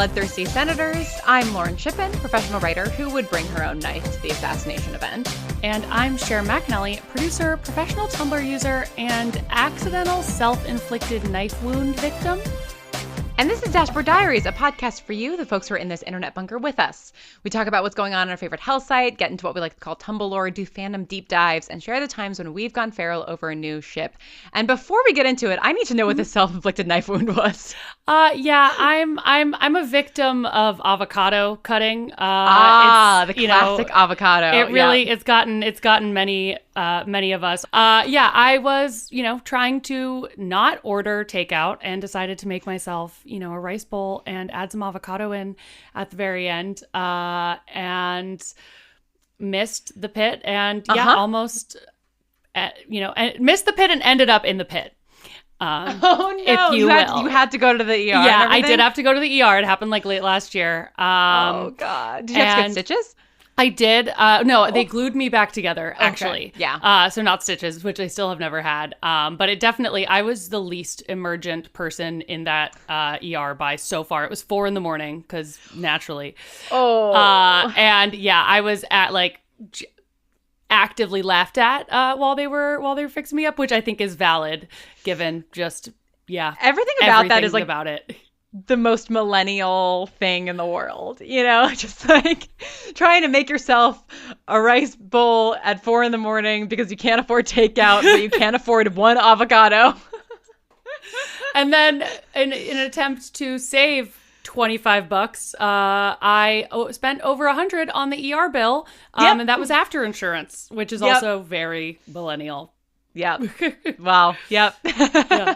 Bloodthirsty Senators. I'm Lauren Shippen, professional writer who would bring her own knife to the assassination event. And I'm Cher McMullin, producer, professional Tumblr user, and accidental self-inflicted knife wound victim. And this is Dashboard Diaries, a podcast for you, the folks who are in this internet bunker with us. We talk about what's going on our favorite hell site, get into what we like to call Tumblr lore, do fandom deep dives, and share the times when we've gone feral over a new ship. And before we get into it, I need to know what the self-inflicted knife wound was. I'm a victim of avocado cutting. The classic avocado. It really, it's gotten many of us. I was, trying to not order takeout and decided to make myself, a rice bowl and add some avocado in at the very end, and missed the pit and almost, missed the pit and ended up in the pit. Oh no! If you had to go to the ER. Yeah, I did have to go to the ER. It happened like late last year. Oh God! Did you have to get stitches? I did. No, they glued me back together, actually. Okay. Yeah. So not stitches, which I still have never had. But it definitely, I was the least emergent person in that ER by so far. It was 4 a.m, because naturally. Oh. I was at actively laughed at while they were fixing me up, which I think is valid, given just everything about that is about it. The most millennial thing in the world, just trying to make yourself a rice bowl at 4 a.m. because you can't afford takeout, but you can't afford one avocado. And then in an attempt to save $25, I spent over $100 on the ER bill. And that was after insurance, which is also very millennial. Yep. Wow. Yep. Yeah.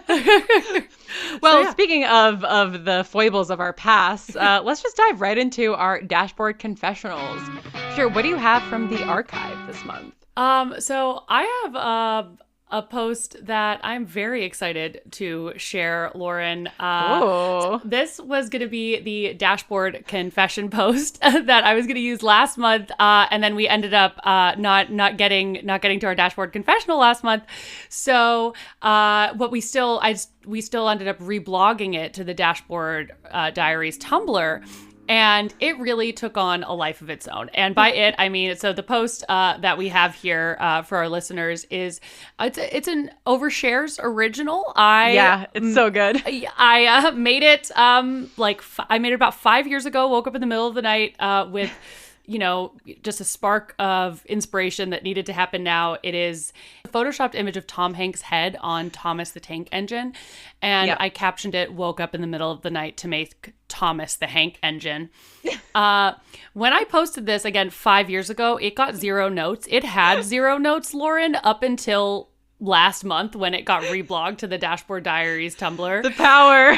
Well, speaking of the foibles of our past, let's just dive right into our dashboard confessionals. Sure. What do you have from the archive this month? So I have a post that I'm very excited to share, Lauren. This was going to be the dashboard confession post that I was going to use last month, and then we ended up not getting to our dashboard confessional last month. So, but we still ended up reblogging it to the Dashboard Diaries Tumblr. And it really took on a life of its own. And by it, I mean, so the post that we have here for our listeners is, it's an Overshares original. It's so good. I made it I made it about 5 years ago, woke up in the middle of the night with, just a spark of inspiration that needed to happen now. It is a photoshopped image of Tom Hanks' head on Thomas the Tank Engine. And I captioned it, woke up in the middle of the night to make Thomas the Hank Engine. When I posted this, again, 5 years ago, it got 0 notes. It had 0 notes, Lauren, up until last month when it got reblogged to the Dashboard Diaries Tumblr. The power.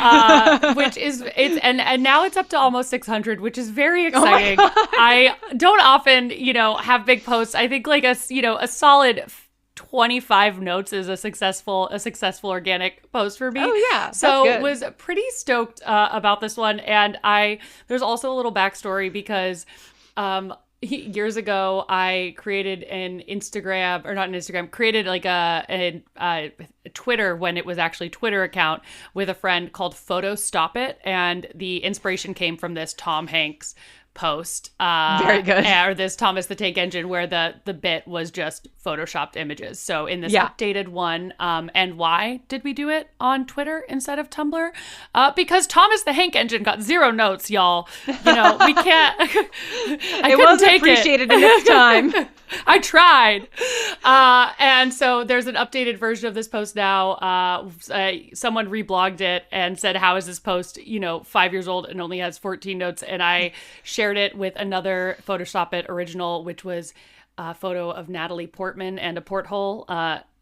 And now it's up to almost 600, which is very exciting. I don't often, have big posts. I think a solid 25 notes is a successful organic post for me. Oh yeah. So was pretty stoked about this one. And there's also a little backstory because years ago, I created created a Twitter, when it was actually Twitter account, with a friend called Photo Stop It. And the inspiration came from this Tom Hanks post. Very good. Or this Thomas the Tank Engine, where the bit was just photoshopped images. So in this updated one, and why did we do it on Twitter instead of Tumblr? Because Thomas the Hank Engine got 0 notes, y'all. We can't. It wasn't appreciated in its time. I tried. And so there's an updated version of this post now. Someone reblogged it and said, how is this post, 5 years old and only has 14 notes? And I shared it with another Photoshop It original, which was a photo of Natalie Portman and a porthole,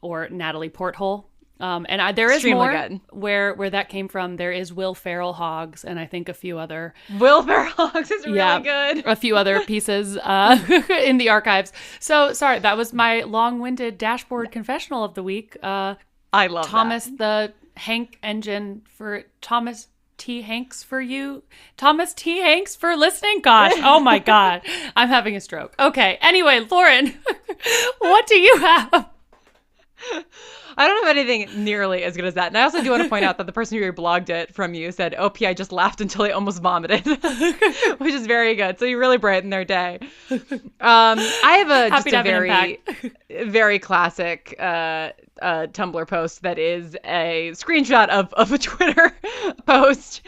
or Natalie Porthole. There is extremely more good. Where that came from. There is Will Ferrell Hogs, and I think a few other Will Ferrell Hogs is really good. A few other pieces in the archives. So sorry, that was my long-winded dashboard confessional of the week. I love Thomas the Hank Engine for Thomas T. Hanks for you. Thomas T. Hanks for listening. Gosh, oh my God, I'm having a stroke. Okay, anyway, Lauren, what do you have? I don't have anything nearly as good as that. And I also do want to point out that the person who reblogged it from you said, OP, I just laughed until I almost vomited, which is very good. So you really brightened their day. I have just a very classic Tumblr post that is a screenshot of a Twitter post.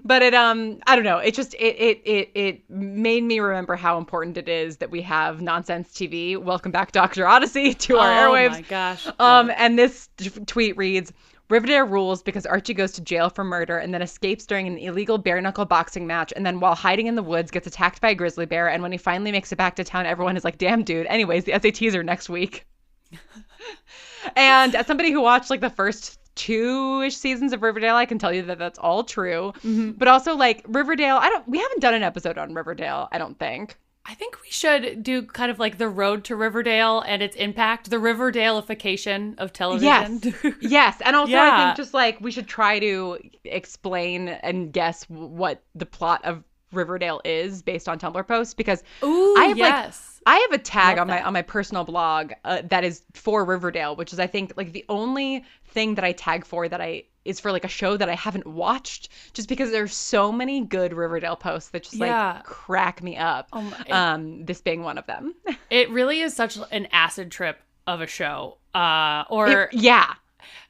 But it, I don't know. It just, it made me remember how important it is that we have nonsense TV. Welcome back, Dr. Odyssey, to our airwaves. Oh my gosh. And this tweet reads, Riverdale rules because Archie goes to jail for murder and then escapes during an illegal bare-knuckle boxing match, and then while hiding in the woods gets attacked by a grizzly bear, and when he finally makes it back to town, everyone is like, damn, dude. Anyways, the SATs are next week. And as somebody who watched like the first 2-ish seasons of Riverdale, I can tell you that that's all true. Mm-hmm. But also like Riverdale, we haven't done an episode on Riverdale, I don't think. I think we should do kind of like the road to Riverdale and its impact, the Riverdale-ification of television. Yes. And also I think just like we should try to explain and guess what the plot of Riverdale is based on Tumblr posts, because I have a tag on my personal blog that is for Riverdale, which is I think like the only thing that I tag for that is for like a show that I haven't watched, just because there's so many good Riverdale posts that just like crack me up. This being one of them. It really is such an acid trip of a show. You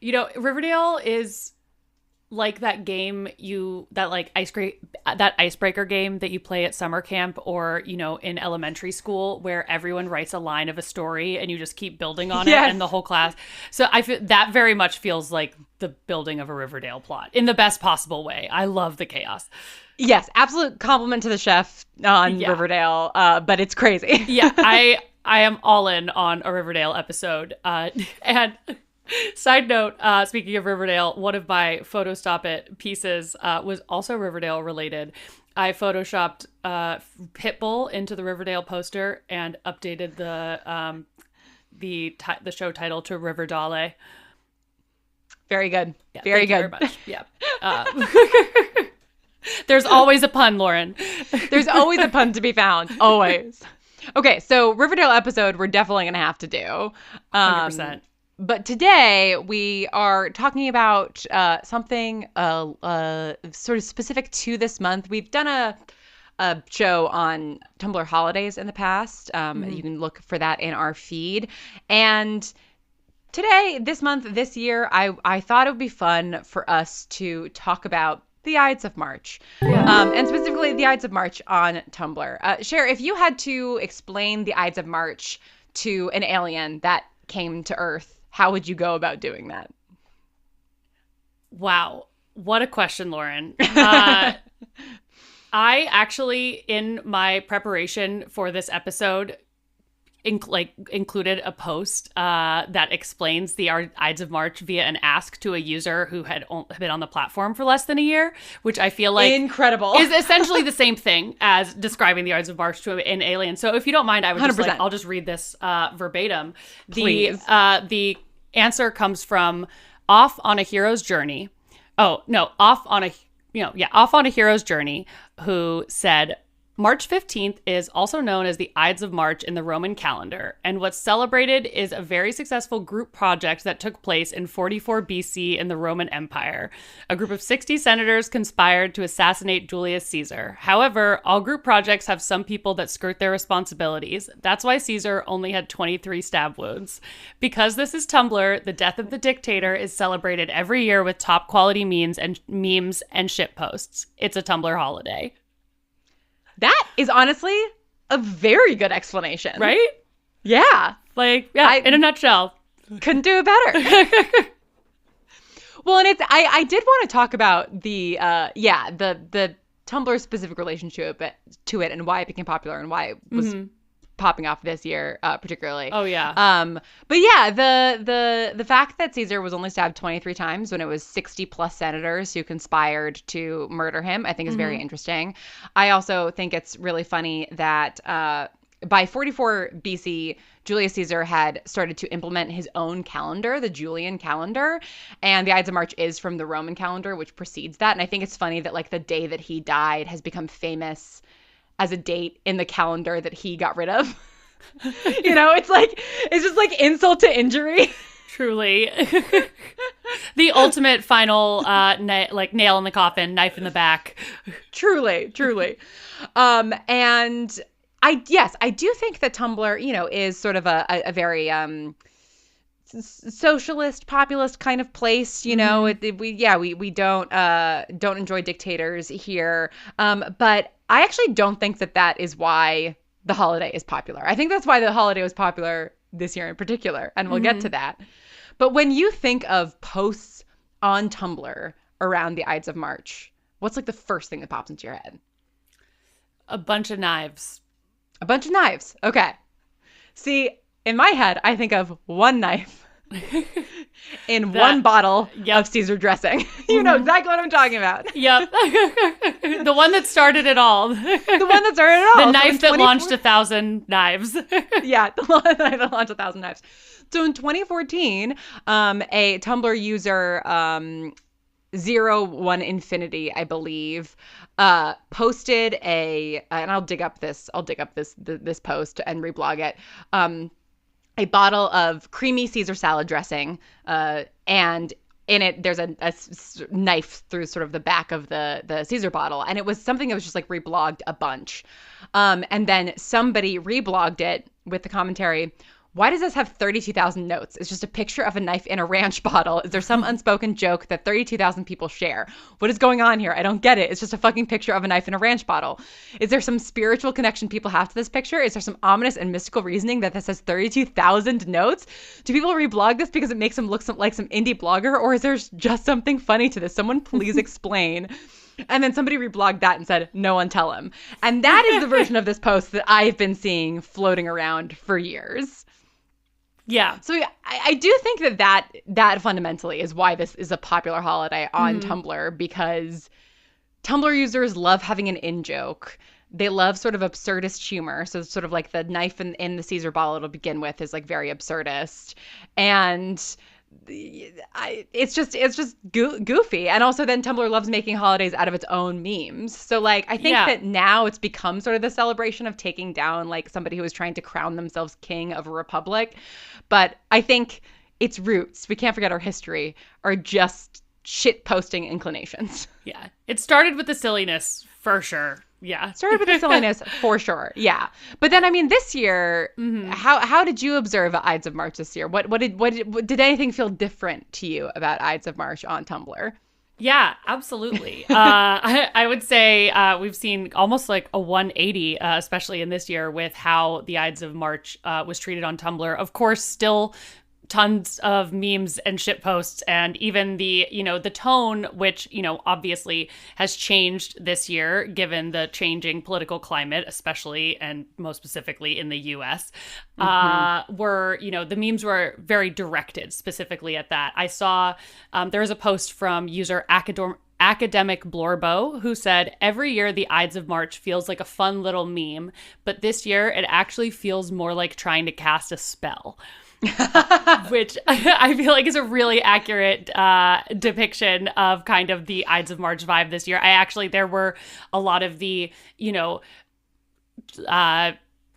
know, Riverdale is like that game that icebreaker game that you play at summer camp or, you know, in elementary school, where everyone writes a line of a story and you just keep building on it and the whole class. So I feel that very much feels like the building of a Riverdale plot in the best possible way. I love the chaos. Yes, absolute compliment to the chef on Riverdale, but it's crazy. I am all in on a Riverdale episode. And side note, speaking of Riverdale, one of my Photostop It pieces was also Riverdale related. I photoshopped Pitbull into the Riverdale poster and updated the show title to Riverdale. Very good. Yeah, very good. Very much. Yeah. There's always a pun, Lauren. There's always a pun to be found. Always. Okay, so Riverdale episode we're definitely going to have to do. 100%. But today we are talking about something sort of specific to this month. We've done a show on Tumblr holidays in the past. You can look for that in our feed. And today, this month, this year, I thought it would be fun for us to talk about the Ides of March, and specifically the Ides of March on Tumblr. Cher, if you had to explain the Ides of March to an alien that came to Earth, how would you go about doing that? Wow. What a question, Lauren. I actually, in my preparation for this episode, included a post that explains the Ides of March via an ask to a user who had been on the platform for less than a year, which I feel like incredible is essentially the same thing as describing the Ides of March to an alien. So if you don't mind, I would I'll just read this verbatim. Please. The answer comes from Off on a Hero's Journey. Off on a Hero's Journey, who said, March 15th is also known as the Ides of March in the Roman calendar, and what's celebrated is a very successful group project that took place in 44 BC in the Roman Empire. A group of 60 senators conspired to assassinate Julius Caesar. However, all group projects have some people that skirt their responsibilities. That's why Caesar only had 23 stab wounds. Because this is Tumblr, the death of the dictator is celebrated every year with top quality memes and shit posts. It's a Tumblr holiday. That is honestly a very good explanation. Right? Yeah. In a nutshell. Couldn't do it better. Well, and I did want to talk about the Tumblr specific relationship to it and why it became popular and why it was popping off this year, particularly. Oh yeah. But yeah, the fact that Caesar was only stabbed 23 times when it was 60 plus senators who conspired to murder him, I think is very interesting. I also think it's really funny that by 44 BC, Julius Caesar had started to implement his own calendar, the Julian calendar, and the Ides of March is from the Roman calendar, which precedes that. And I think it's funny that like the day that he died has become famous as a date in the calendar that he got rid of. You know, it's just like insult to injury. Truly. The ultimate final nail in the coffin, knife in the back. Truly. And I do think that Tumblr, is sort of a very socialist, populist kind of place. We don't enjoy dictators here. But I actually don't think that is why the holiday is popular. I think that's why the holiday was popular this year in particular, and we'll get to that. But when you think of posts on Tumblr around the Ides of March, what's like the first thing that pops into your head? A bunch of knives. A bunch of knives. Okay. See, in my head, I think of one knife in one bottle of Caesar dressing. You know exactly what I'm talking about. Yep. The one that started it all. The one that started it all. The knife that launched 1,000 knives. Yeah, the knife that launched 1,000 knives. So in 2014, a Tumblr user, 01infinity, I believe, posted and I'll dig up this post and reblog it. A bottle of creamy Caesar salad dressing, and in it there's a knife through sort of the back of the Caesar bottle, and it was something that was just like reblogged a bunch. And then somebody reblogged it with the commentary, "Why does this have 32,000 notes? It's just a picture of a knife in a ranch bottle. Is there some unspoken joke that 32,000 people share? What is going on here? I don't get it. It's just a fucking picture of a knife in a ranch bottle. Is there some spiritual connection people have to this picture? Is there some ominous and mystical reasoning that this has 32,000 notes? Do people reblog this because it makes them look like some indie blogger? Or is there just something funny to this? Someone please explain." And then somebody reblogged that and said, "No one tell him." And that is the version of this post that I've been seeing floating around for years. Yeah. So I do think that fundamentally is why this is a popular holiday on Tumblr, because Tumblr users love having an in-joke. They love sort of absurdist humor. So sort of like the knife in the Caesar bottle to begin with is like very absurdist. And it's just goofy. And also then Tumblr loves making holidays out of its own memes. So like I think that now it's become sort of the celebration of taking down like somebody who is trying to crown themselves king of a republic. But I think its roots, we can't forget our history, are just shit posting inclinations. Yeah. It started with the silliness for sure. Yeah. Started with the silliness for sure. Yeah. But then, I mean, this year, how did you observe Ides of March this year? What did anything feel different to you about Ides of March on Tumblr? Yeah, absolutely. I would say we've seen almost like a 180, especially in this year, with how the Ides of March was treated on Tumblr. Of course, still tons of memes and shit posts, and even the tone, which, obviously has changed this year given the changing political climate, especially and most specifically in the US, were, the memes were very directed specifically at that. I saw there was a post from user Academic Blorbo, who said, "Every year the Ides of March feels like a fun little meme, but this year it actually feels more like trying to cast a spell." Which I feel like is a really accurate depiction of kind of the Ides of March vibe this year. There were a lot of the,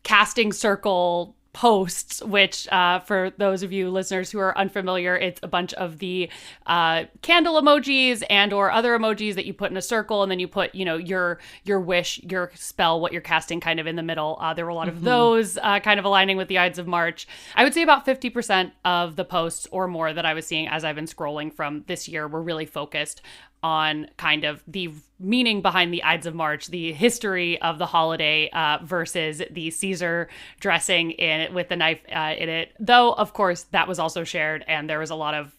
casting circle posts, which for those of you listeners who are unfamiliar, it's a bunch of the candle emojis and or other emojis that you put in a circle, and then you put your wish, your spell, what you're casting kind of in the middle. There were a lot of those kind of aligning with the Ides of March. I would say about 50% of the posts or more that I was seeing as I've been scrolling from this year were really focused on kind of the meaning behind the Ides of March, the history of the holiday versus the Caesar dressing in it with the knife in it. Though, of course, that was also shared and there was a lot of,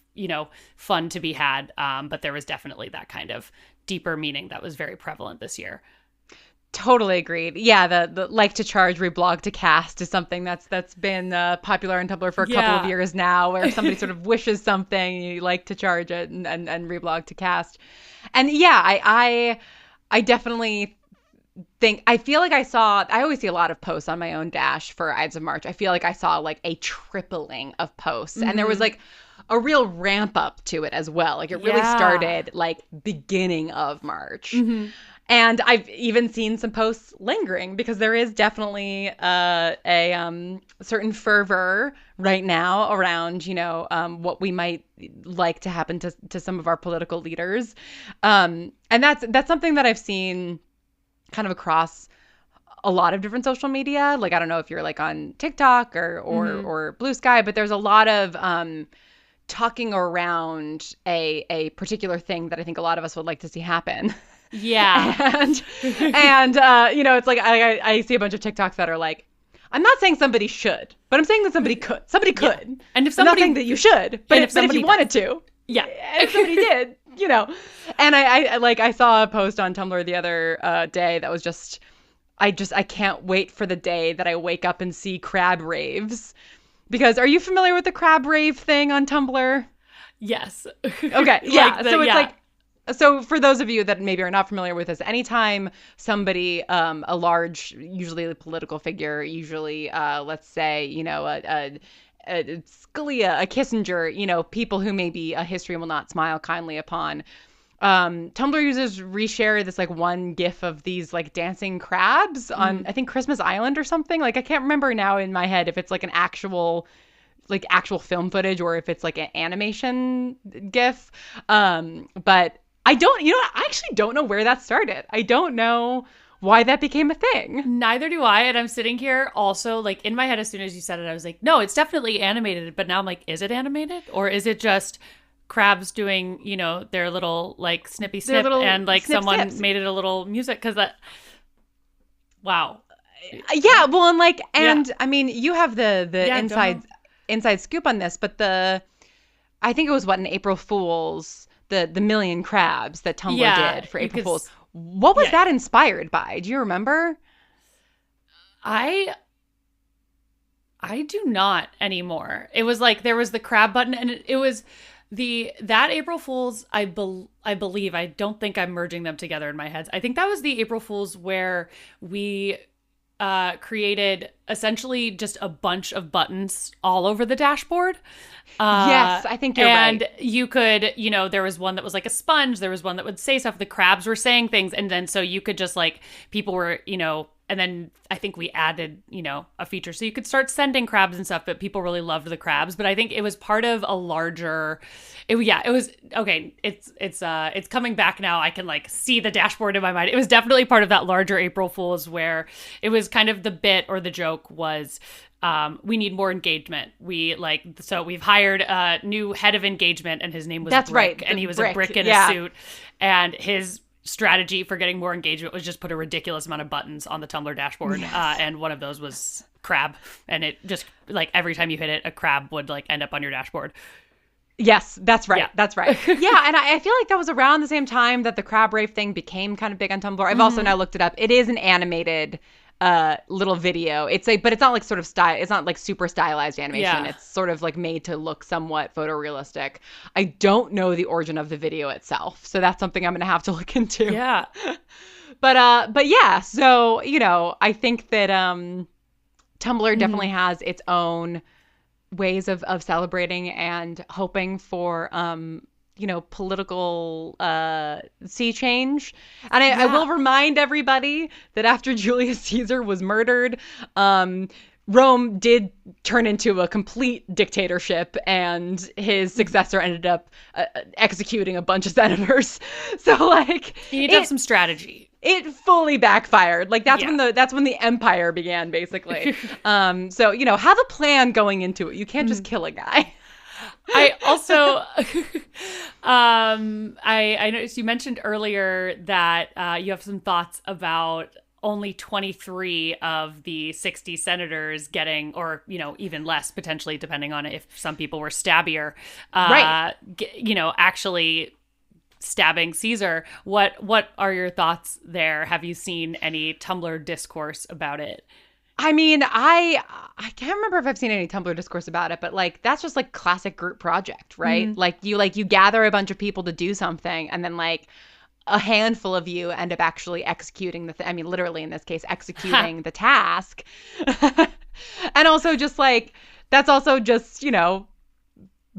fun to be had. But there was definitely that kind of deeper meaning that was very prevalent this year. Totally agreed. Yeah, the like to charge, reblog to cast is something that's been popular on Tumblr for a couple of years now, where somebody sort of wishes something, you like to charge it and reblog to cast. And yeah, I definitely think, I feel like I always see a lot of posts on my own dash for Ides of March. I feel like I saw like a tripling of posts, and there was like a real ramp up to it as well. Like it really started like beginning of March. And I've even seen some posts lingering because there is definitely a certain fervor right now around, what we might like to happen to some of our political leaders. And that's something that I've seen kind of across a lot of different social media. Like, I don't know if you're like on TikTok or Blue Sky, but there's a lot of talking around a particular thing that I think a lot of us would like to see happen. Yeah. and it's like I see a bunch of TikToks that are like, I'm not saying somebody should, but I'm saying that somebody could. Somebody could. Yeah. And if I'm not saying that you should, but if you wanted to. Yeah. And if somebody did, And I saw a post on Tumblr the other day that was just I can't wait for the day that I wake up and see crab raves. Because are you familiar with the crab rave thing on Tumblr? Yes. Okay. Yeah. So for those of you that maybe are not familiar with this, anytime somebody, a large, usually a political figure, usually, let's say, a Scalia, a Kissinger, people who maybe a history will not smile kindly upon, Tumblr users reshare this like one GIF of these like dancing crabs on I think Christmas Island or something. Like I can't remember now in my head if it's like an actual film footage or if it's like an animation GIF. But I actually don't know where that started. I don't know why that became a thing. Neither do I. And I'm sitting here also like in my head as soon as you said it, I was like, no, it's definitely animated. But now I'm like, is it animated or is it just crabs doing, their little like snippy snip and like someone snips. Made it a little music because that. Wow. Yeah. Well, and I mean, you have the inside scoop on this, but I think it was an April Fool's, the million crabs that Tumblr did for April Fool's. What was that inspired by? Do you remember? I do not anymore. It was like there was the crab button and it was that April Fool's, I believe, I don't think I'm merging them together in my head. I think that was the April Fool's where we created essentially just a bunch of buttons all over the dashboard. Yes, I think you're right. And you could, there was one that was like a sponge. There was one that would say stuff. The crabs were saying things. And then so you could just like, people were, and then I think we added, a feature. So you could start sending crabs and stuff, but people really loved the crabs. But I think it was part of a larger, it was, okay, it's coming back now. I can like see the dashboard in my mind. It was definitely part of that larger April Fool's where it was kind of the bit or the joke was, we need more engagement. So we've hired a new head of engagement and his name was That's Brick, right. And he was a brick in a suit. And his strategy for getting more engagement was just put a ridiculous amount of buttons on the Tumblr dashboard. Yes. And one of those was crab. And it just like every time you hit it, a crab would like end up on your dashboard. Yes, that's right. Yeah. That's right. Yeah. And I feel like that was around the same time that the crab rave thing became kind of big on Tumblr. I've also now looked it up. It is an animated little video. But it's not like sort of style. It's not like super stylized animation. Yeah. It's sort of like made to look somewhat photorealistic. I don't know the origin of the video itself, so that's something I'm gonna have to look into. Yeah. But yeah. So I think that Tumblr definitely has its own ways of celebrating and hoping for political sea change. And I will remind everybody that after Julius Caesar was murdered, Rome did turn into a complete dictatorship, and his successor ended up executing a bunch of senators. So like, you need to have some strategy. It fully backfired. Like that's when the empire began, basically. So have a plan going into it. You can't just kill a guy. I also, I noticed you mentioned earlier that you have some thoughts about only 23 of the 60 senators getting, or, even less potentially, depending on if some people were stabbier, right. Actually stabbing Caesar. What are your thoughts there? Have you seen any Tumblr discourse about it? I mean, I can't remember if I've seen any Tumblr discourse about it, but like that's just like classic group project, right? Mm-hmm. Like you gather a bunch of people to do something, and then like a handful of you end up actually executing literally in this case, executing the task. And also just like that's also just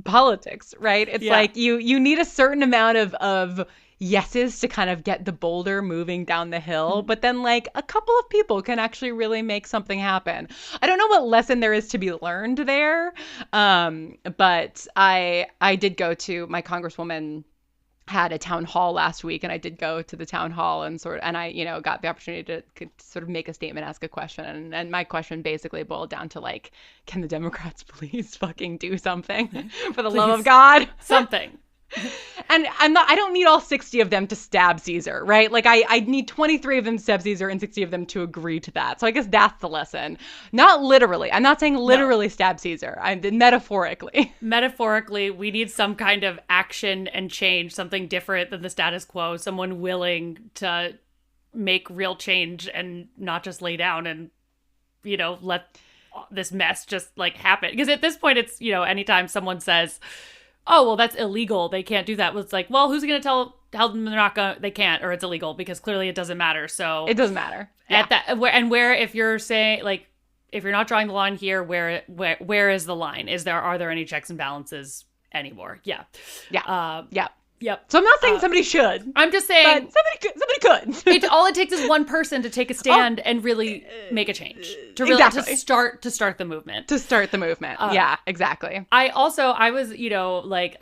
politics, right? It's like you need a certain amount of yeses to kind of get the boulder moving down the hill, but then like a couple of people can actually really make something happen. I don't know what lesson there is to be learned there, but I did go to, my congresswoman had a town hall last week, and I did go to the town hall and I, you know, got the opportunity to sort of make a statement, ask a question. And my question basically boiled down to like, can the Democrats please fucking do something for the love of God? Something. And I don't need all 60 of them to stab Caesar, right? Like I need 23 of them to stab Caesar and 60 of them to agree to that. So I guess that's the lesson. Not literally. I'm not saying literally stab Caesar. I did metaphorically. Metaphorically, we need some kind of action and change, something different than the status quo, someone willing to make real change and not just lay down and, you know, let this mess just like happen. Because at this point, it's, you know, anytime someone says, oh, well, that's illegal, they can't do that. Well, it's like, well, who's going to tell them they're not going, they can't, or it's illegal, because clearly it doesn't matter. So it doesn't matter. At that, where if you're saying, like, if you're not drawing the line here, where is the line? Are there any checks and balances anymore? Yeah. Yep. So I'm not saying somebody should. I'm just saying somebody could. All it takes is one person to take a stand and really make a change. To really to start the movement. To start the movement. Yeah, exactly. I was, you know, like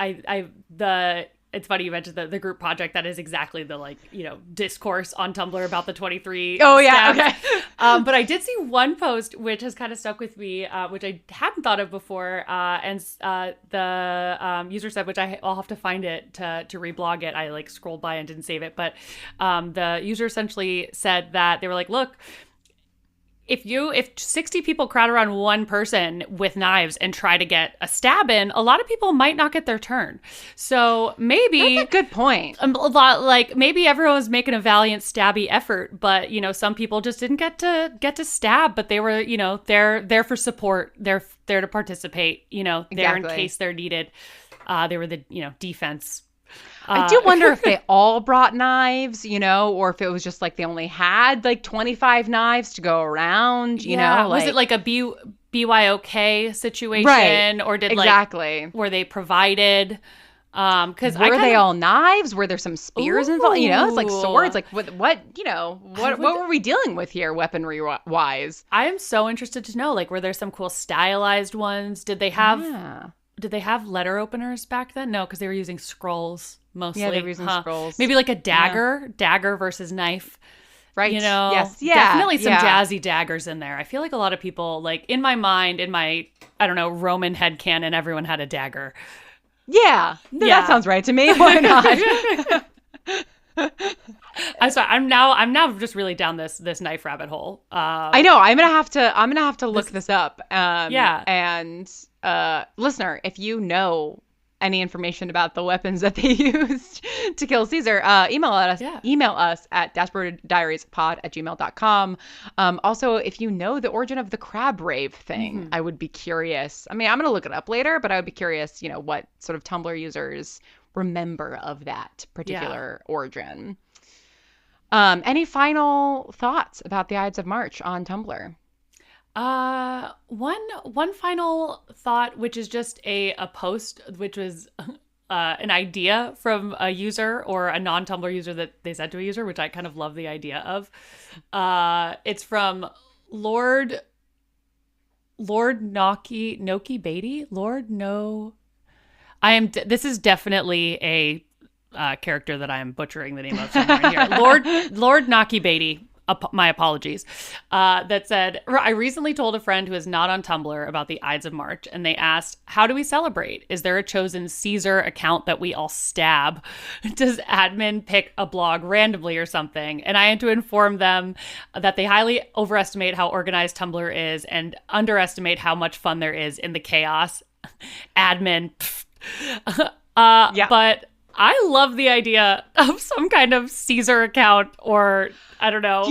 it's funny you mentioned the group project. That is exactly the, like, you know, discourse on Tumblr about the 23 Oh, yeah, steps. Okay. But I did see one post which has kind of stuck with me, which I hadn't thought of before. And the user said, which I'll have to find it to reblog it. I like scrolled by and didn't save it. But the user essentially said that they were like, look, if 60 people crowd around one person with knives and try to get a stab in, a lot of people might not get their turn. So maybe that's a good point. A lot, like, maybe everyone was making a valiant stabby effort, but, you know, some people just didn't get to stab, but they were, you know, they're there for support. They're there to participate, you know, there in case they're needed. They were the, you know, defense. I do wonder if they all brought knives, you know, or if it was just like they only had like 25 knives to go around, you know. Like, was it like a BYOK situation? Right. Or did exactly. Were they provided? Because were they all knives? Were there some spears involved? You know, it's like swords. Like what you know, what were we dealing with here, weaponry wise? I am so interested to know. Like, were there some cool stylized ones? Did they have? Yeah. Did they have letter openers back then? No, because they were using scrolls mostly. Yeah, they were using scrolls. Maybe like a dagger versus knife. Right. You know, yes. Yeah. Definitely some jazzy daggers in there. I feel like a lot of people, like, in my mind, in my, I don't know, Roman headcanon, everyone had a dagger. Yeah. That sounds right to me. Why not? I'm sorry. I'm now just really down this knife rabbit hole. I know. I'm gonna have to look this up. And listener, if you know any information about the weapons that they used to kill Caesar, email us at dashboarddiariespod@gmail.com. Also, if you know the origin of the crab rave thing, I would be curious. I mean, I'm gonna look it up later, but I would be curious, you know, what sort of Tumblr users remember of that particular origin. Any final thoughts about the Ides of March on Tumblr? One final thought, which is just a post, which was an idea from a user or a non-Tumblr user that they said to a user, which I kind of love the idea of. It's from Lord Noki Beatty. This is definitely a character that I am butchering the name of somewhere in here. Lord Noki Beatty. My apologies. That said, I recently told a friend who is not on Tumblr about the Ides of March, and they asked, how do we celebrate? Is there a chosen Caesar account that we all stab? Does admin pick a blog randomly or something? And I had to inform them that they highly overestimate how organized Tumblr is and underestimate how much fun there is in the chaos. Admin. But I love the idea of some kind of Caesar account, or I don't know,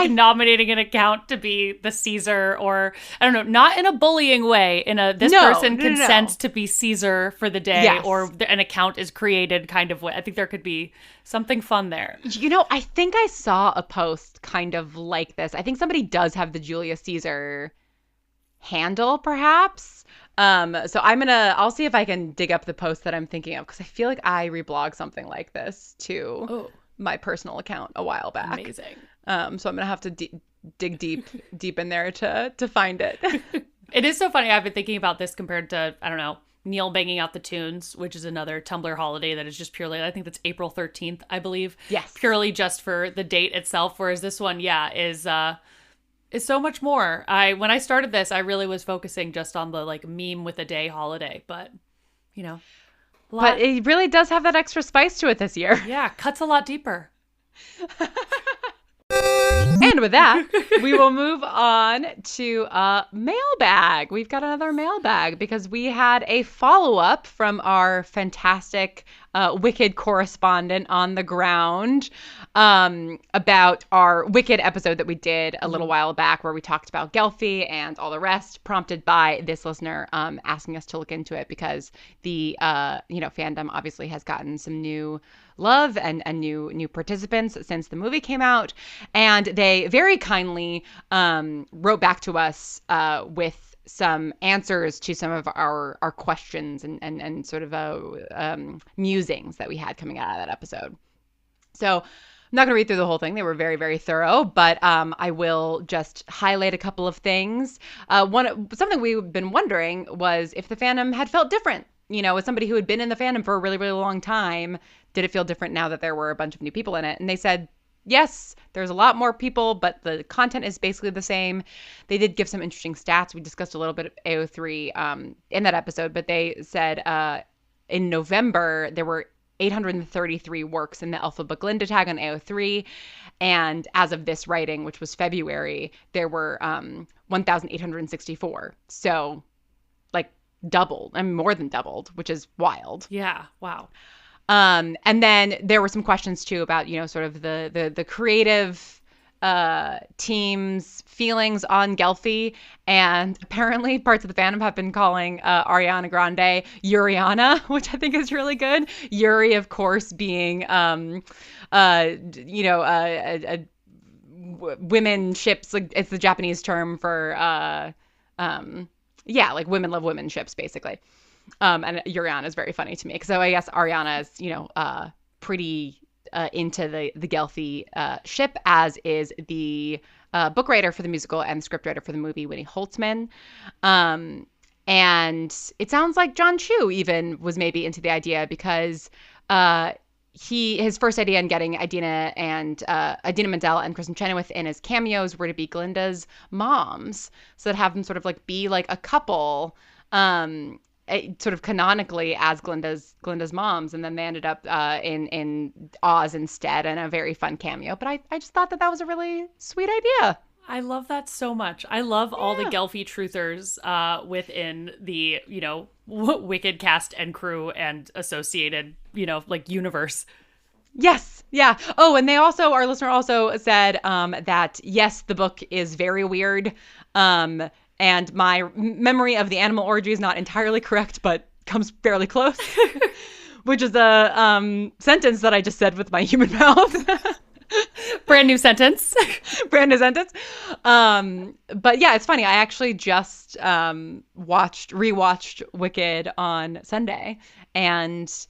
nominating an account to be the Caesar, or I don't know, not in a bullying way, this person consents to be Caesar for the day, or an account is created kind of way. I think there could be something fun there. You know, I think I saw a post kind of like this. I think somebody does have the Julius Caesar handle, perhaps. So I'll see if I can dig up the post that I'm thinking of, because I feel like I reblogged something like this to my personal account a while back. Amazing. So I'm gonna have to dig deep in there to find it. It is so funny. I've been thinking about this compared to, I don't know, Neil banging out the tunes, which is another Tumblr holiday that is just purely, I think that's April 13th, I believe. Yes. Purely just for the date itself. Whereas this one, is so much more. When I started this, I really was focusing just on the like meme with a day holiday, but you know. But it really does have that extra spice to it this year. Yeah, cuts a lot deeper. And with that, we will move on to mailbag. We've got another mailbag because we had a follow-up from our fantastic Wicked correspondent on the ground about our Wicked episode that we did a little while back, where we talked about Gelfie and all the rest, prompted by this listener asking us to look into it because the fandom obviously has gotten some new love and new participants since the movie came out, and they very kindly wrote back to us with some answers to some of our questions and sort of musings that we had coming out of that episode. So I'm not going to read through the whole thing. They were very, very thorough, but I will just highlight a couple of things. Something we've been wondering was if the fandom had felt different. As somebody who had been in the fandom for a really, really long time, did it feel different now that there were a bunch of new people in it? And they said, yes, there's a lot more people, but the content is basically the same. They did give some interesting stats. We discussed a little bit of AO3 in that episode, but they said in November, there were 833 works in the Alpha Book Glinda tag on AO3. And as of this writing, which was February, there were 1,864. So like doubled, more than doubled, which is wild. Yeah. Wow. And then there were some questions too about, sort of the creative team's feelings on Gelfie. And apparently parts of the fandom have been calling Ariana Grande Yuriana, which I think is really good. Yuri, of course, being, women ships. Like, it's the Japanese term for, like women love women ships, basically. And Yuriana is very funny to me. So I guess Ariana is, pretty into the Gelfie ship, as is the book writer for the musical and the script writer for the movie, Winnie Holtzman. And it sounds like John Chu even was maybe into the idea, because his first idea in getting Idina Menzel and Kristen Chenoweth in as cameos were to be Glinda's moms, so that have them sort of like be like a couple, sort of canonically as Glinda's moms, and then they ended up in Oz instead, and a very fun cameo. But I just thought that was a really sweet idea. I love that so much. I love all the Gelfie truthers within the, Wicked cast and crew and associated, universe. Yes. Yeah. Oh, and our listener also said that, yes, the book is very weird. And my memory of the animal orgy is not entirely correct, but comes fairly close, which is a sentence that I just said with my human mouth. Brand new sentence. Brand new sentence. But yeah, it's funny. I actually just rewatched Wicked on Sunday, and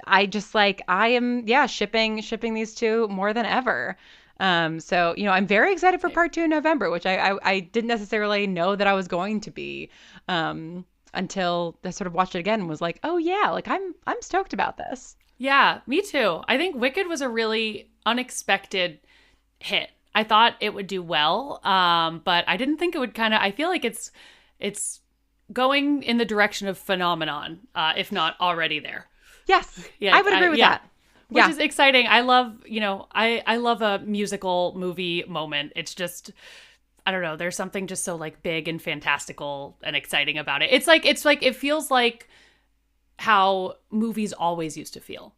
I just I am shipping these two more than ever. So, I'm very excited for part 2 in November, which I didn't necessarily know that I was going to be, until I sort of watched it again and was like, oh yeah, like I'm stoked about this. Yeah, me too. I think Wicked was a really unexpected hit. I thought it would do well, but I didn't think it would I feel like it's going in the direction of Phenomenon, if not already there. Yes, yeah, I would agree with that. Which is exciting. I love, I love a musical movie moment. It's just, I don't know. There's something just so big and fantastical and exciting about it. It feels like how movies always used to feel.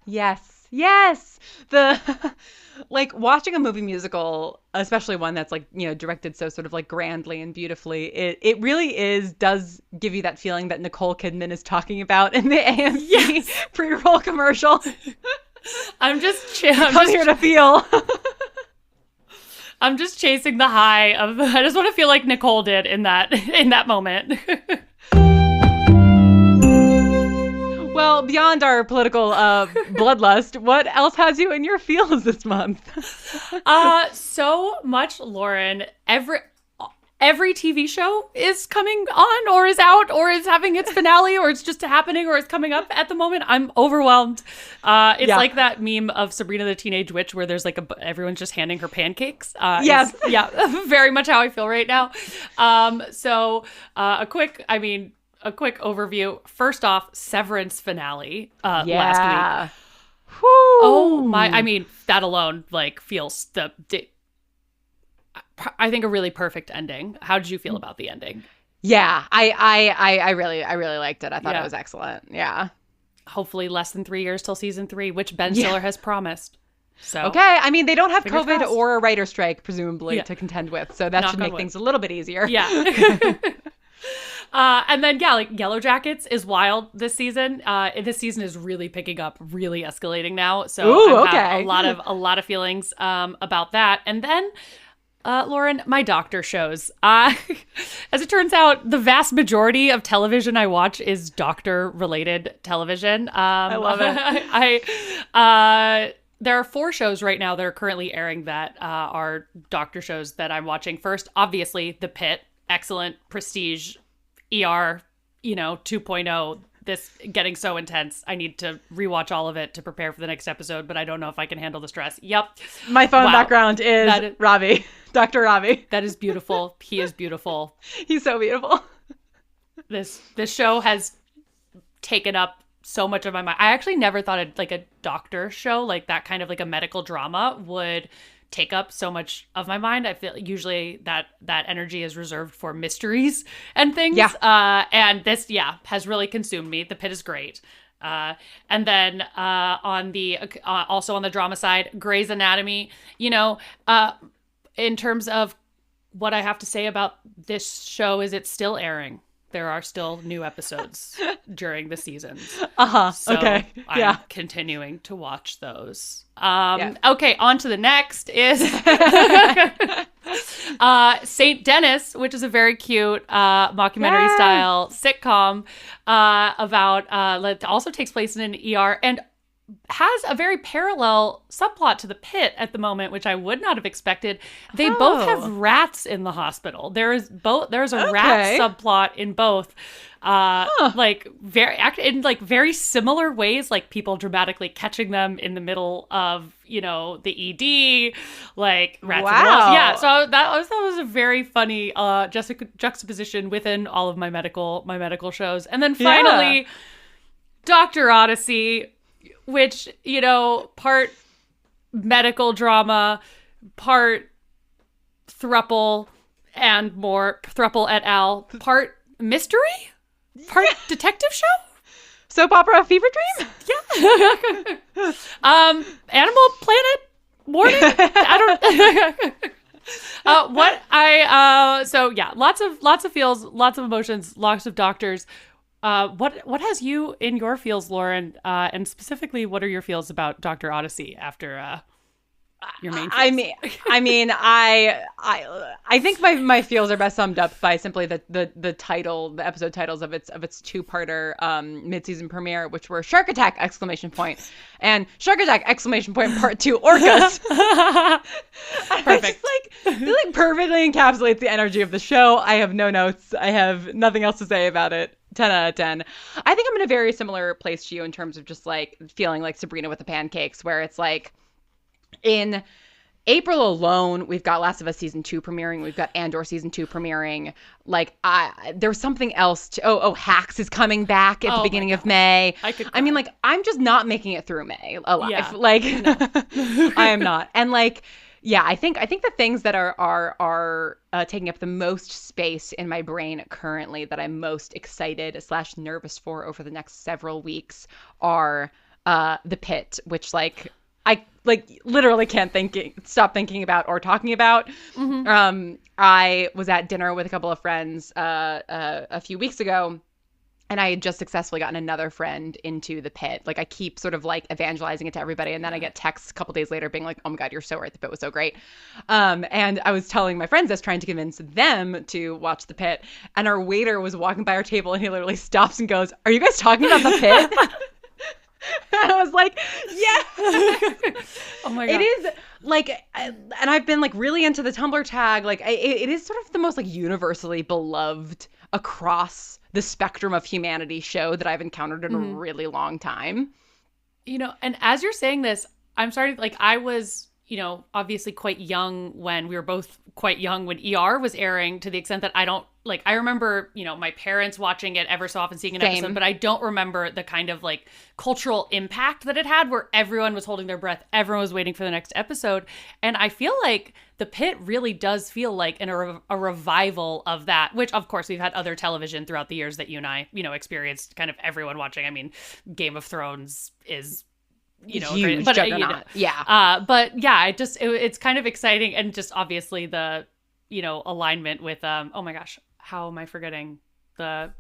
Yes. The watching a movie musical, especially one that's directed so sort of grandly and beautifully, it really does give you that feeling that Nicole Kidman is talking about in the AMC pre-roll commercial. I'm just here to feel. I'm just chasing the high of, I just want to feel like Nicole did in that moment. Well, beyond our political bloodlust, what else has you in your feels this month? So much, Lauren. Every TV show is coming on or is out or is having its finale or it's just happening or is coming up at the moment. I'm overwhelmed. It's like that meme of Sabrina the Teenage Witch where there's like everyone's just handing her pancakes. Yes. Yeah, very much how I feel right now. So a quick overview. First off, Severance finale last week. Whew. Oh my, that alone feels I think a really perfect ending. How did you feel about the ending? Yeah, I really liked it. I thought it was excellent. Yeah. Hopefully less than 3 years till season 3, which Ben Stiller has promised. So okay, they don't have COVID crossed. or a writer's strike presumably to contend with, so that should make things a little bit easier. Yeah. And then Yellow Jackets is wild this season. This season is really picking up, really escalating now. So I have a lot of feelings about that. And then Lauren, my doctor shows. As it turns out, the vast majority of television I watch is doctor-related television. I love it. There are 4 shows right now that are currently airing that are doctor shows that I'm watching. First, obviously, The Pitt. Excellent prestige ER, 2.0. This getting so intense. I need to rewatch all of it to prepare for the next episode, but I don't know if I can handle the stress. Yep. My phone background is Ravi. Dr. Ravi. That is beautiful. He is beautiful. He's so beautiful. This show has taken up so much of my mind. I actually never thought a doctor show, like that kind of like a medical drama, would take up so much of my mind. I feel usually that energy is reserved for mysteries and things. Yeah. And this, has really consumed me. The Pitt is great. And then also on the drama side, Grey's Anatomy, in terms of what I have to say about this show is it's still airing. There are still new episodes during the seasons. So okay. I'm continuing to watch those. Okay, on to the next is St. Dennis, which is a very cute mockumentary style sitcom about that also takes place in an ER and has a very parallel subplot to The Pitt at the moment, which I would not have expected. They both have rats in the hospital. There's a rat subplot in both. Very similar ways, like people dramatically catching them in the middle of, the ED, like rats in the walls. Yeah, so that was a very funny juxtaposition within all of my medical shows. And then finally, Dr. Odyssey, which, part medical drama, part thruple and more, thruple et al., part mystery, part detective show? Soap opera fever dream? Yeah. Animal Planet morning? I don't lots of feels, lots of emotions, lots of doctors. What has you in your feels, Lauren? And specifically, what are your feels about Dr. Odyssey after your main feels? I think my feels are best summed up by simply the title, the episode titles of its 2-parter mid-season premiere, which were Shark Attack! And Shark Attack! Part 2 Orcas. Perfect. It perfectly encapsulates the energy of the show. I have no notes. I have nothing else to say about it. 10 out of 10. I think I'm in a very similar place to you in terms of just feeling like Sabrina with the pancakes, where it's in April alone, we've got Last of Us season 2 premiering. We've got Andor season 2 premiering. There's something else. Hacks is coming back at the beginning of May. I'm just not making it through May alive. Yeah. I am not. And I think the things that are taking up the most space in my brain currently that I'm most excited / nervous for over the next several weeks are The Pitt, which I literally can't stop thinking about or talking about. Mm-hmm. I was at dinner with a couple of friends a few weeks ago, And I had just successfully gotten another friend into the pit. Like I keep sort of like evangelizing it to everybody. And then I get texts a couple days later being like, oh my God, you're so right. The pit was so great. And I was telling my friends this, trying to convince them to watch the pit. And our waiter was walking by our table and he literally stops and goes, are you guys talking about the pit? And I was like, yeah. Oh my God. It is like, and I've been like really into the Tumblr tag. Like it is sort of the most like universally beloved across the spectrum of humanity show that I've encountered in a really long time. You know, and as you're saying this, I'm starting, like, I was, you know, obviously quite young when we were both quite young when ER was airing, to the extent that I don't, like, I remember, you know, my parents watching it ever so often, seeing an episode, but I don't remember the kind of like cultural impact that it had where everyone was holding their breath. Everyone was waiting for the next episode. And I feel like the pit really does feel like a revival of that, which of course we've had other television throughout the years that you and I, you know, experienced, kind of everyone watching. I mean, Game of Thrones is, you know, huge, but juggernaut. You know, Yeah. But yeah, it's kind of exciting, and just obviously the, you know, alignment with oh my gosh, how am I forgetting the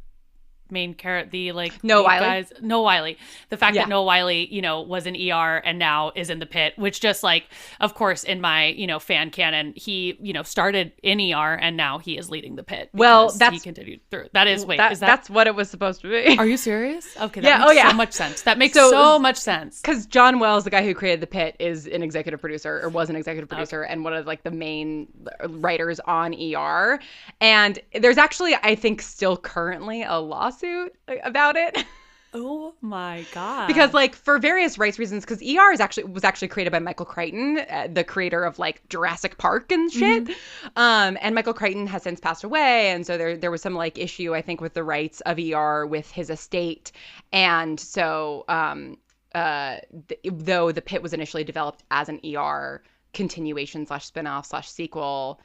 main character, the like Noah Wyle. guys, Noah Wyle. The fact that Noah Wyle, you know, was in ER and now is in the pit, which just like, of course, in my, you know, fan canon, he, you know, started in ER and now he is leading the pit. Well, he continued through. That is, wait, is that? That's what it was supposed to be. Are you serious? Okay. That makes so much sense. That makes so much sense. Because John Wells, the guy who created the pit, is an executive producer, or was an executive producer, and one of like the main writers on ER. And there's actually, I think, still currently a lawsuit about it. Oh my God. Because like for various rights reasons, because ER was actually created by Michael Crichton, the creator of like Jurassic Park and shit. And Michael Crichton has since passed away, and so there was some like issue, I think, with the rights of ER with his estate. And so though the pit was initially developed as an ER continuation / spinoff / sequel,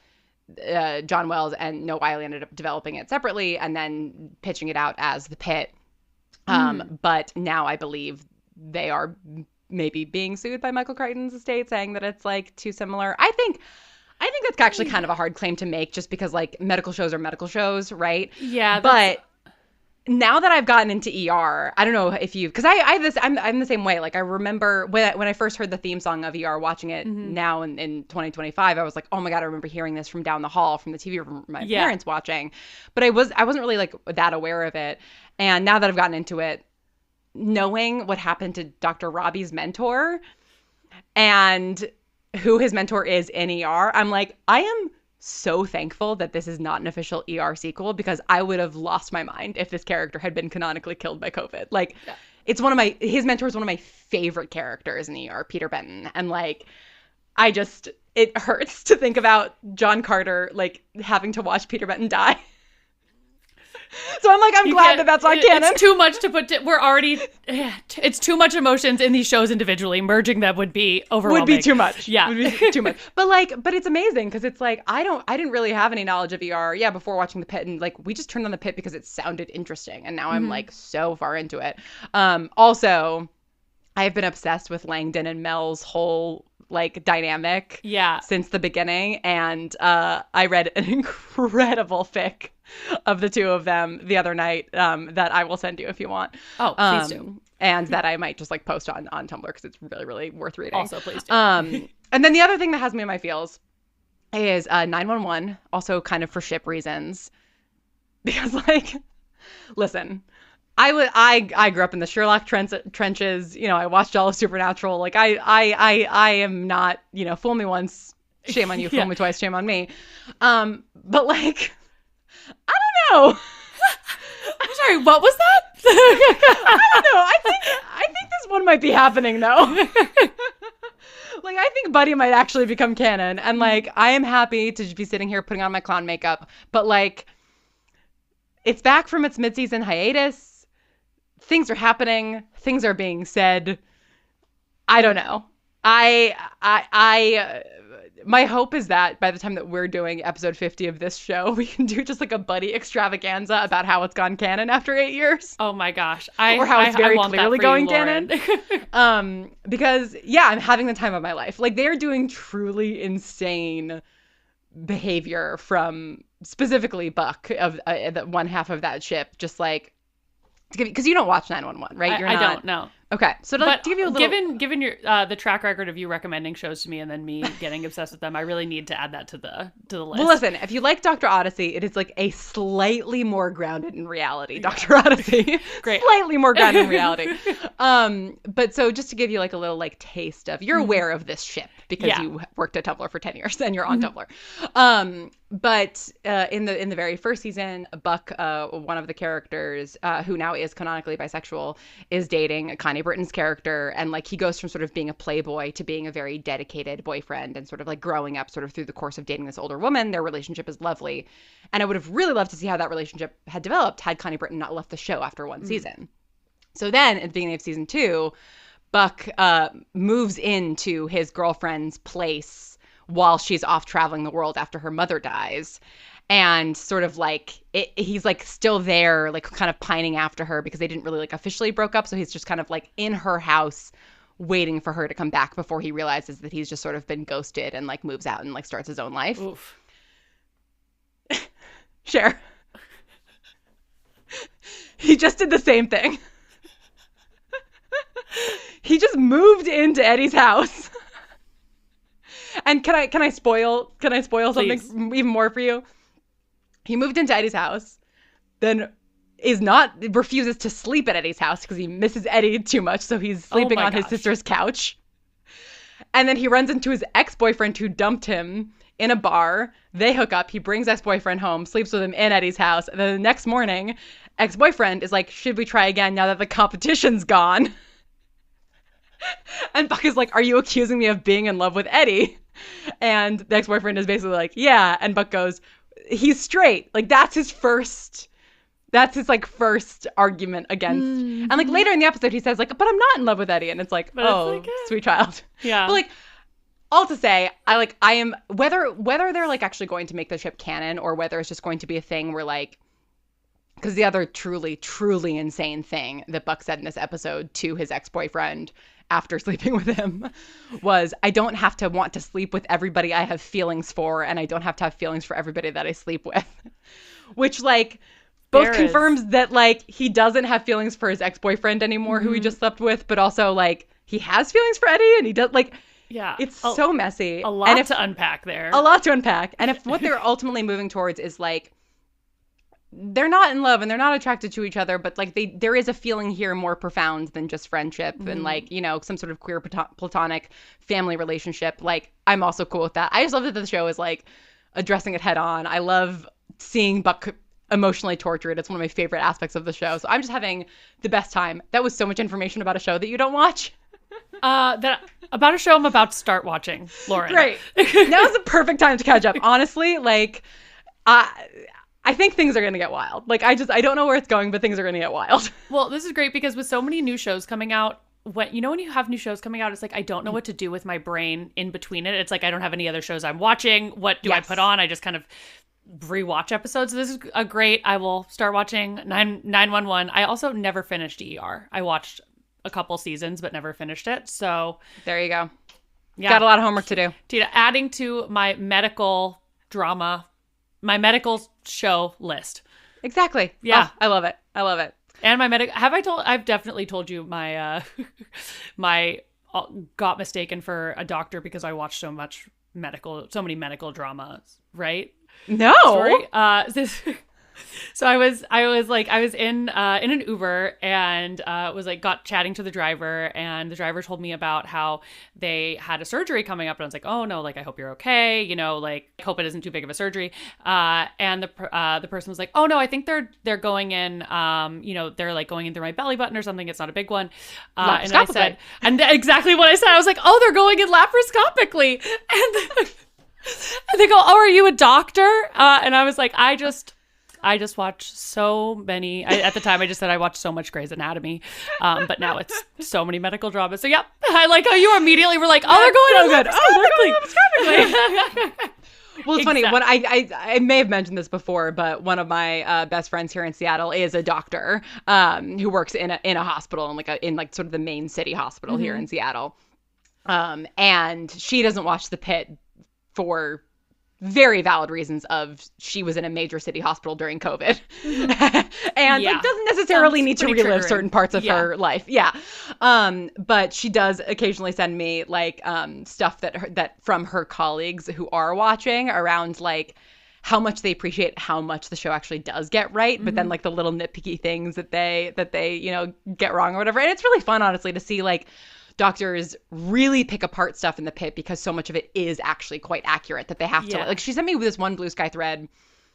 John Wells and Noah Wyle ended up developing it separately and then pitching it out as the pit. But now I believe they are maybe being sued by Michael Crichton's estate, saying that it's like too similar. I think that's actually kind of a hard claim to make, just because like medical shows are medical shows, right? Yeah. But now that I've gotten into ER, I don't know if you, because I'm the same way. Like I remember when I first heard the theme song of ER, watching it now in 2025, I was like, oh my God, I remember hearing this from down the hall from the TV room my parents watching. But I wasn't really like that aware of it. And now that I've gotten into it, knowing what happened to Dr. Robbie's mentor and who his mentor is in ER, I'm like, I am so thankful that this is not an official ER sequel, because I would have lost my mind if this character had been canonically killed by COVID. Like, it's his mentor is one of my favorite characters in ER, Peter Benton. And like, it hurts to think about John Carter, like, having to watch Peter Benton die. So I'm like, I'm glad that that's not canon. It's too much to put. We're already. It's too much emotions in these shows individually. Merging them would be overwhelming. Would be too much. Yeah, would be too much. But it's amazing, because it's like I didn't really have any knowledge of ER. Yeah, before watching the pit, and like we just turned on the pit because it sounded interesting, and now I'm like so far into it. Also, I have been obsessed with Langdon and Mel's whole like dynamic since the beginning, and I read an incredible fic of the two of them the other night that I will send you if you want. Oh, please do. And that I might just like post on Tumblr, because it's really, really worth reading. Also, please do. And then the other thing that has me in my feels is 911, also kind of for ship reasons, because like, listen, I grew up in the Sherlock trenches. You know, I watched all of Supernatural. Like I am not, you know, fool me once, shame on you. Fool me twice, shame on me. But like, I don't know. I'm sorry, what was that? I don't know. I think this one might be happening though. Like, I think Buddy might actually become canon, and like I am happy to be sitting here putting on my clown makeup, but like, it's back from its mid-season hiatus. Things are happening. Things are being said. I don't know. My hope is that by the time that we're doing episode 50 of this show, we can do just like a Buddy extravaganza about how it's gone canon after 8 years. Oh my gosh. Or how it's very clearly going canon. Because I'm having the time of my life. Like, they're doing truly insane behavior from specifically Buck, of the one half of that ship. Just like, Because you don't watch 911, right? I don't know. Okay, so to give you a little... Given your the track record of you recommending shows to me and then me getting obsessed with them, I really need to add that to the list. Well, listen, if you like Dr. Odyssey, it is like a slightly more grounded in reality, Dr. Odyssey. Great. Slightly more grounded in reality. But so just to give you like a little like taste of, you're aware of this ship because you worked at Tumblr for 10 years and you're on Tumblr. But in the very first season, Buck, one of the characters who now is canonically bisexual, is dating Connie Britton's character, and like he goes from sort of being a playboy to being a very dedicated boyfriend, and sort of like growing up sort of through the course of dating this older woman. Their relationship is lovely, and I would have really loved to see how that relationship had developed had Connie Britton not left the show after one season. So then at the beginning of season 2, Buck moves into his girlfriend's place while she's off traveling the world after her mother dies. And sort of like he's like still there, like kind of pining after her because they didn't really like officially broke up. So he's just kind of like in her house waiting for her to come back before he realizes that he's just sort of been ghosted and like moves out and like starts his own life. Oof. Cher. He just did the same thing. He just moved into Eddie's house. And can I spoil something even more for you? He moved into Eddie's house, then refuses to sleep at Eddie's house because he misses Eddie too much, so he's sleeping on his sister's couch. And then he runs into his ex-boyfriend who dumped him in a bar. They hook up. He brings ex-boyfriend home, sleeps with him in Eddie's house. And then the next morning, ex-boyfriend is like, should we try again now that the competition's gone? And Buck is like, are you accusing me of being in love with Eddie? And the ex-boyfriend is basically like, yeah. And Buck goes, he's straight. Like that's his like first argument against. And like later in the episode he says like, but I'm not in love with Eddie. And it's like, sweet child. Yeah. But like all to say, I am whether they're like actually going to make the ship canon or whether it's just going to be a thing where like, because the other truly, truly insane thing that Buck said in this episode to his ex-boyfriend after sleeping with him was, I don't have to want to sleep with everybody I have feelings for, and I don't have to have feelings for everybody that I sleep with. Which, like, both confirms that, like, he doesn't have feelings for his ex-boyfriend anymore, who he just slept with, but also, like, he has feelings for Eddie, and he does, like, it's so messy. A lot to unpack there. A lot to unpack. And if what they're ultimately moving towards is, like, they're not in love and they're not attracted to each other, but like there is a feeling here more profound than just friendship and like, you know, some sort of queer platonic family relationship. Like I'm also cool with that. I just love that the show is like addressing it head on. I love seeing Buck emotionally tortured. It's one of my favorite aspects of the show. So I'm just having the best time. That was so much information about a show that you don't watch. About a show I'm about to start watching, Lauren. Great. Now's the perfect time to catch up. Honestly, like I think things are going to get wild. Like, I don't know where it's going, but things are going to get wild. Well, this is great because with so many new shows coming out, when you have new shows coming out, it's like, I don't know what to do with my brain in between it. It's like, I don't have any other shows I'm watching. What do I put on? I just kind of rewatch episodes. This is a great, I will start watching 911. I also never finished ER. I watched a couple seasons, but never finished it. So there you go. Yeah. Got a lot of homework to do. Tina, adding to my medical drama, my medical show list. Exactly. Yeah. Oh, I love it. And my I've definitely told you my my got mistaken for a doctor because I watched so many medical dramas, right? No. Story. So I was in an Uber and was like got chatting to the driver, and the driver told me about how they had a surgery coming up, and I was like, oh no, like I hope you're okay, you know, like hope it isn't too big of a surgery. And the person was like, oh no, I think they're going in, you know, they're like going in through my belly button or something. It's not a big one. And I said, exactly what I said. I was like, oh, they're going in laparoscopically, and they go, oh, are you a doctor? And I was like, I just watch so many. At the time, I just said I watched so much Grey's Anatomy, but now it's so many medical dramas. So yeah, I like how you immediately were like, "Oh, they're going laparoscopically." Well, it's funny. When I may have mentioned this before, but one of my best friends here in Seattle is a doctor who works in a hospital in sort of the main city hospital here in Seattle, and she doesn't watch The Pitt for very valid reasons of she was in a major city hospital during COVID and like doesn't necessarily need to relive certain parts of her life. Yeah. But she does occasionally send me like stuff that from her colleagues who are watching around like how much they appreciate how much the show actually does get right, but then like the little nitpicky things that they, you know, get wrong or whatever. And it's really fun, honestly, to see like doctors really pick apart stuff in the pit because so much of it is actually quite accurate that they have to like. She sent me this one Blue Sky thread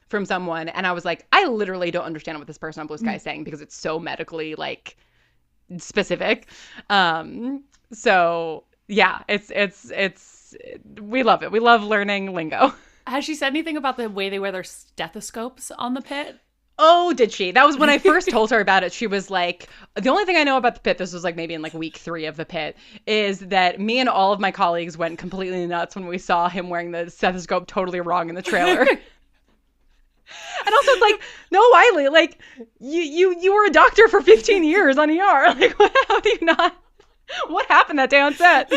from someone and I was like, I literally don't understand what this person on Blue Sky is saying because it's so medically like specific. So yeah, it's we love it. We love learning lingo. Has she said anything about the way they wear their stethoscopes on the pit? Oh, did she? That was when I first told her about it. She was like, the only thing I know about the pit, this was like maybe in like week 3 of the pit, is that me and all of my colleagues went completely nuts when we saw him wearing the stethoscope totally wrong in the trailer. And also it's like, no, Wiley, like you were a doctor for 15 years on ER. Like, how do you not? What happened that day on set?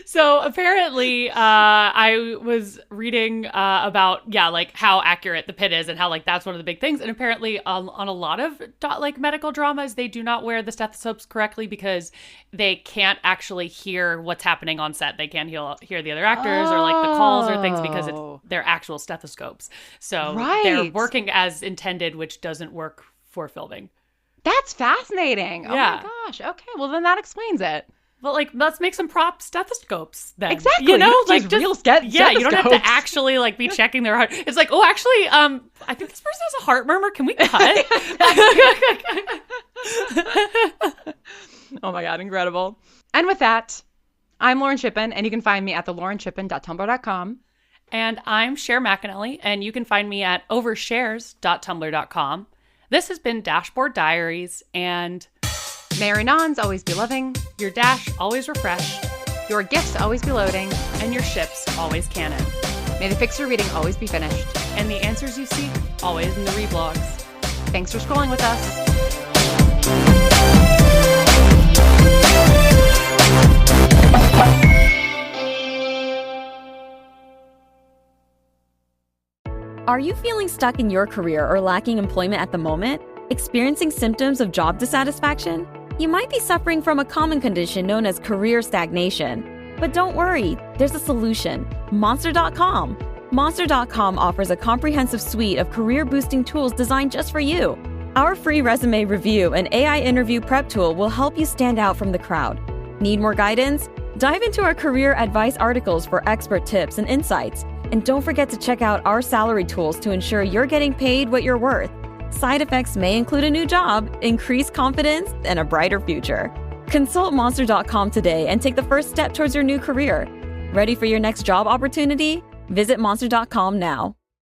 So apparently I was reading about, like how accurate the pit is and how like that's one of the big things. And apparently on a lot of like medical dramas, they do not wear the stethoscopes correctly because they can't actually hear what's happening on set. They can't hear the other actors or like the calls or things because it's their actual stethoscopes. So they're working as intended, which doesn't work for filming. That's fascinating. Oh my gosh. Okay. Well, then that explains it. Well, like, let's make some prop stethoscopes then. Exactly. You know, like just real stethoscopes. Yeah, you don't have to actually like be checking their heart. It's like, oh, actually, I think this person has a heart murmur. Can we cut? Oh my God, incredible. And with that, I'm Lauren Shippen, and you can find me at thelauren.tumblr.com. And I'm Cher McAnelly, and you can find me at overshares.tumblr.com. This has been Dashboard Diaries, and may your nons always be loving, your dash always refresh, your gifts always be loading, and your ships always canon. May the fixer reading always be finished, and the answers you seek always in the reblogs. Thanks for scrolling with us. Are you feeling stuck in your career or lacking employment at the moment? Experiencing symptoms of job dissatisfaction? You might be suffering from a common condition known as career stagnation. But don't worry, there's a solution. Monster.com. Monster.com offers a comprehensive suite of career-boosting tools designed just for you. Our free resume review and AI interview prep tool will help you stand out from the crowd. Need more guidance? Dive into our career advice articles for expert tips and insights. And don't forget to check out our salary tools to ensure you're getting paid what you're worth. Side effects may include a new job, increased confidence, and a brighter future. Consult Monster.com today and take the first step towards your new career. Ready for your next job opportunity? Visit Monster.com now.